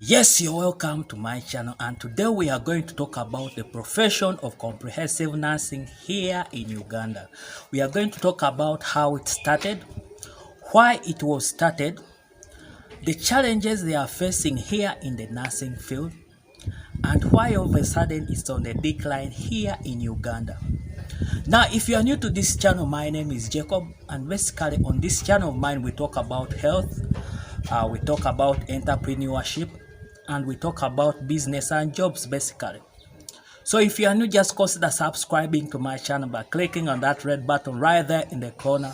Yes, you're welcome to my channel, and today we are going to talk about the profession of comprehensive nursing here in Uganda. We are going to talk about how it started, why it was started, the challenges they are facing here in the nursing field, and why all of a sudden it's on the decline here in Uganda. Now, if you are new to this channel, my name is Jacob, and basically on this channel of mine we talk about health, we talk about entrepreneurship, and we talk about business and jobs basically. So if you are new, just consider subscribing to my channel by clicking on that red button right there in the corner.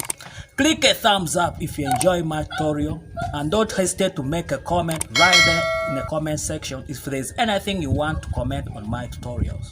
Click a thumbs up if you enjoy my tutorial, and don't hesitate to make a comment right there in the comment section if there's anything you want to comment on my tutorials.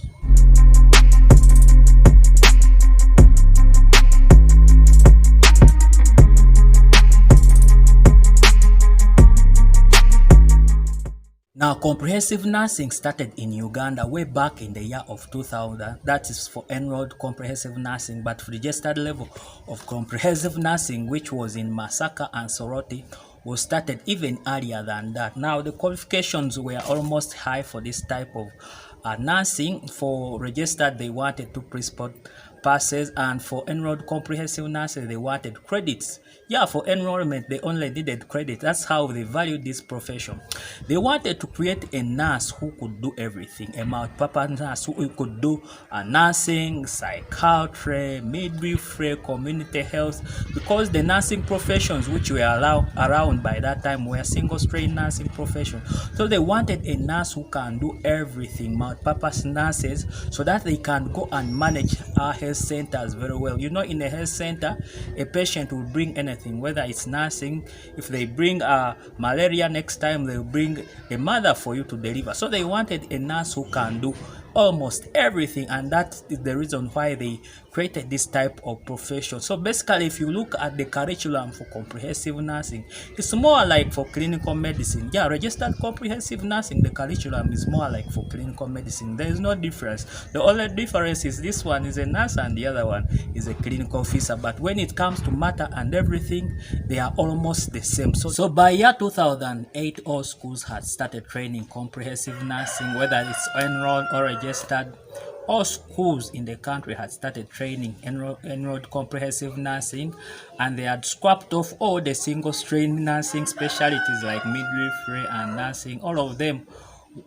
Now, comprehensive nursing started in Uganda way back in the year of 2000. That is for enrolled comprehensive nursing, but for the registered level of comprehensive nursing, which was in Masaka and Soroti, was started even earlier than that. Now, the qualifications were almost high for this type of nursing. For registered, they wanted 2 principal passes, and for enrolled comprehensive nurses, they wanted credits. Yeah, for enrollment, they only needed credit. That's how they valued this profession. They wanted to create a nurse who could do everything, a multi-purpose nurse who could do nursing, psychiatry, midwifery, community health, because the nursing professions which were around by that time were single-strain nursing professions. So they wanted a nurse who can do everything, multi-purpose nurses, so that they can go and manage our health centers very well. You know, in a health center, a patient will bring anything, whether it's nursing. If they bring malaria, next time they'll bring a mother for you to deliver. So they wanted a nurse who can do almost everything, and that is the reason why they created this type of profession. So basically, if you look at the curriculum for comprehensive nursing, it's more like for clinical medicine. Yeah, registered comprehensive nursing, the curriculum is more like for clinical medicine. There is no difference. The only difference is this one is a nurse and the other one is a clinical officer, but when it comes to matter and everything, they are almost the same. So by year 2008, all schools had started training comprehensive nursing, whether it's enrolled or registered. All schools in the country had started training enrolled comprehensive nursing, and they had scrapped off all the single-strain nursing specialties like midwifery and nursing. All of them,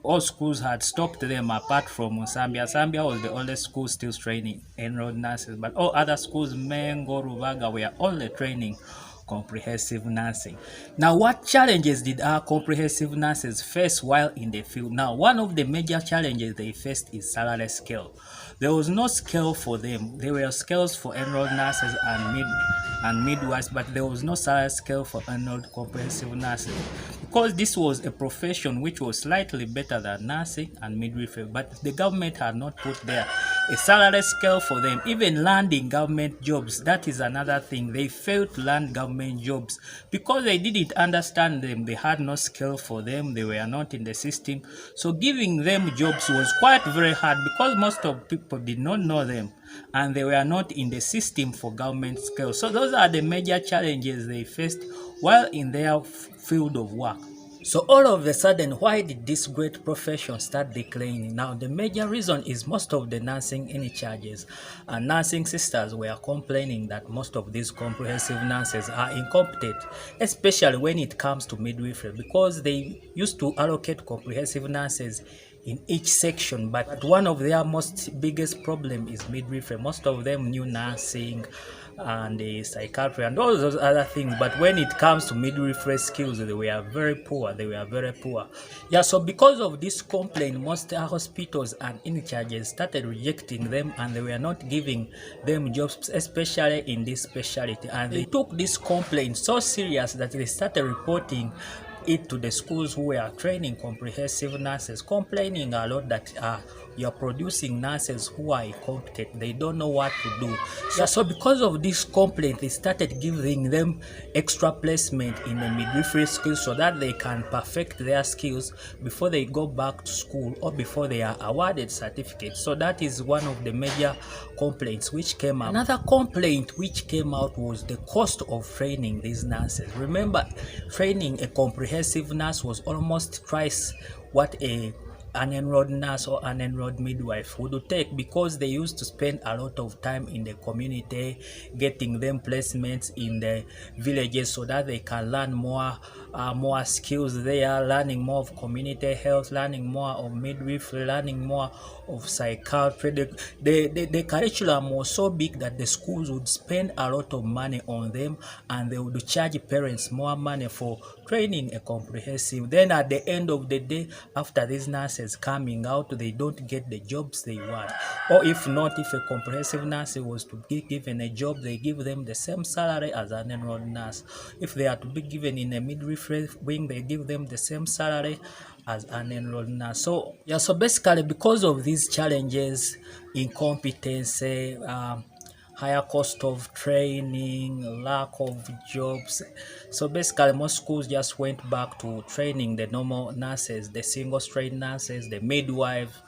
all schools had stopped them apart from Zambia. Zambia was the only school still training enrolled nurses, but all other schools, Mengo, Rubaga, were only training comprehensive nursing. Now, what challenges did our comprehensive nurses face while in the field? Now, one of the major challenges they faced is salary scale. There was no scale for them. There were scales for enrolled nurses and midwives, but there was no salary scale for enrolled comprehensive nurses, because this was a profession which was slightly better than nursing and midwifery, but the government had not put there a salary scale for them. Even landing government jobs, that is another thing. They failed to land government jobs because they didn't understand them. They had no scale for them. They were not in the system. So giving them jobs was quite very hard, because most of people did not know them and they were not in the system for government scale. So those are the major challenges they faced while in their field of work. So all of a sudden, why did this great profession start declining? Now, the major reason is most of the nursing in charges and nursing sisters were complaining that most of these comprehensive nurses are incompetent, especially when it comes to midwifery, because they used to allocate comprehensive nurses in each section, but one of their most biggest problem is midwifery. Most of them knew nursing and the psychiatry and all those other things, but when it comes to midwifery skills, they were very poor. Yeah, so because of this complaint, most hospitals and in charges started rejecting them, and they were not giving them jobs, especially in this specialty. And they took this complaint so serious that they started reporting it to the schools who were training comprehensive nurses, complaining a lot that you're producing nurses who are incompetent. They don't know what to do. So because of this complaint, they started giving them extra placement in the midwifery skills so that they can perfect their skills before they go back to school or before they are awarded certificates. So that is one of the major complaints which came out. Another complaint which came out was the cost of training these nurses. Remember, training a comprehensive comprehensive nurse was almost twice what a unenrolled nurse or unenrolled midwife would take, because they used to spend a lot of time in the community getting them placements in the villages so that they can learn more skills there, learning more of community health, learning more of midwifery, learning more of psychiatry. The curriculum was so big that the schools would spend a lot of money on them, and they would charge parents more money for training a comprehensive. Then at the end of the day, after these nurses coming out, they don't get the jobs they want. Or if not, if a comprehensive nurse was to be given a job, they give them the same salary as an enrolled nurse. If they are to be given in a midwifery wing, they give them the same salary as an enrolled nurse. So yeah, so basically because of these challenges, incompetency, higher cost of training, lack of jobs. So basically most schools just went back to training the normal nurses, the single straight nurses, the midwife,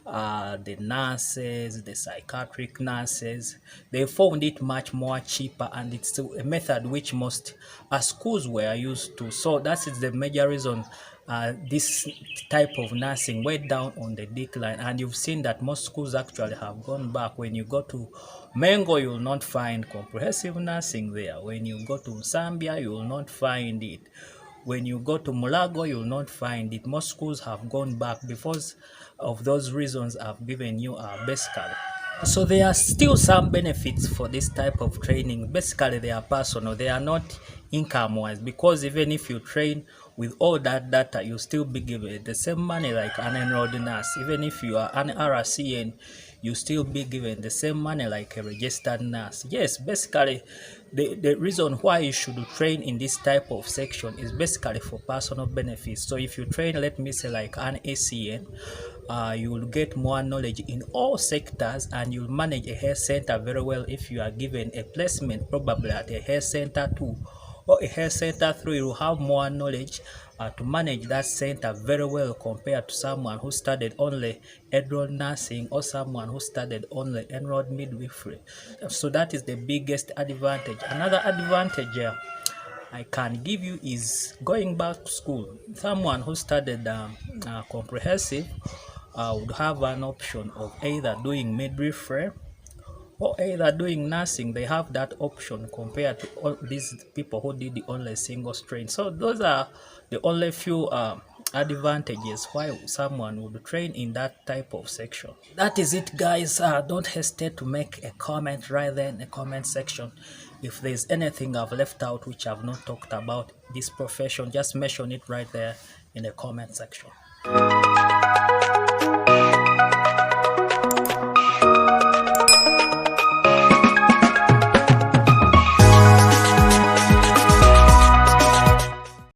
the nurses, the psychiatric nurses. They found it much more cheaper, and it's a method which most schools were used to. So that is the major reason this type of nursing went down on the decline, and you've seen that most schools actually have gone back. When you go to Mengo, you will not find comprehensive nursing there. When you go to Zambia, you will not find it. When you go to Mulago, you will not find it. Most schools have gone back because of those reasons I've given you basically. So there are still some benefits for this type of training. Basically, they are personal. They are not income-wise, because even if you train with all that data, you still be given the same money like an enrolled nurse. Even if you are an RCN, you still be given the same money like a registered nurse. Yes, basically, the reason why you should train in this type of section is basically for personal benefits. So if you train, let me say like an ACN, you will get more knowledge in all sectors, and you'll manage a health center very well. If you are given a placement probably at a health center 2 or a health center 3, you will have more knowledge to manage that center very well compared to someone who studied only enrolled nursing or someone who studied only enrolled midwifery. So that is the biggest advantage. Another advantage I can give you is going back to school. Someone who studied comprehensive would have an option of either doing midwifery or either doing nursing. They have that option compared to all these people who did the only single strain. So those are the only few advantages why someone would train in that type of section. That is it, guys. Don't hesitate to make a comment right there in the comment section. If there's anything I've left out which I've not talked about this profession, just mention it right there in the comment section.